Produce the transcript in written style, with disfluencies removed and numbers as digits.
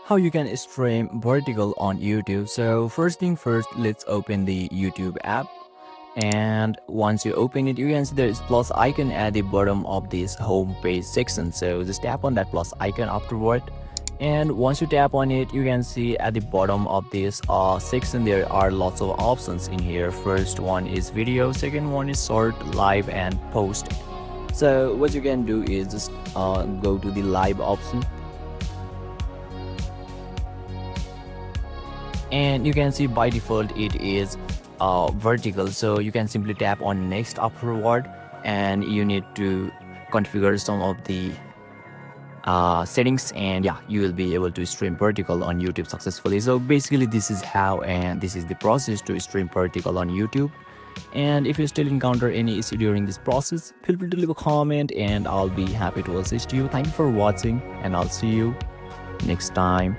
How you can stream vertical on YouTube. So first thing first, let's open the YouTube app. And once you open it, you can see there is plus icon at the bottom of this home page section. So just tap on that plus icon afterward. And once you tap on it, you can see at the bottom of this section there are lots of options in here. First one is video, second one is short, live, and post. So what you can do is just go to the live option, and you can see by default it is vertical, so you can simply tap on next afterward, and you need to configure some of the settings, and yeah, you will be able to stream vertical on YouTube successfully. So basically this is how, and this is the process to stream vertical on YouTube. And if you still encounter any issue during this process, feel free to leave a comment and I'll be happy to assist you. Thank you for watching, and I'll see you next time.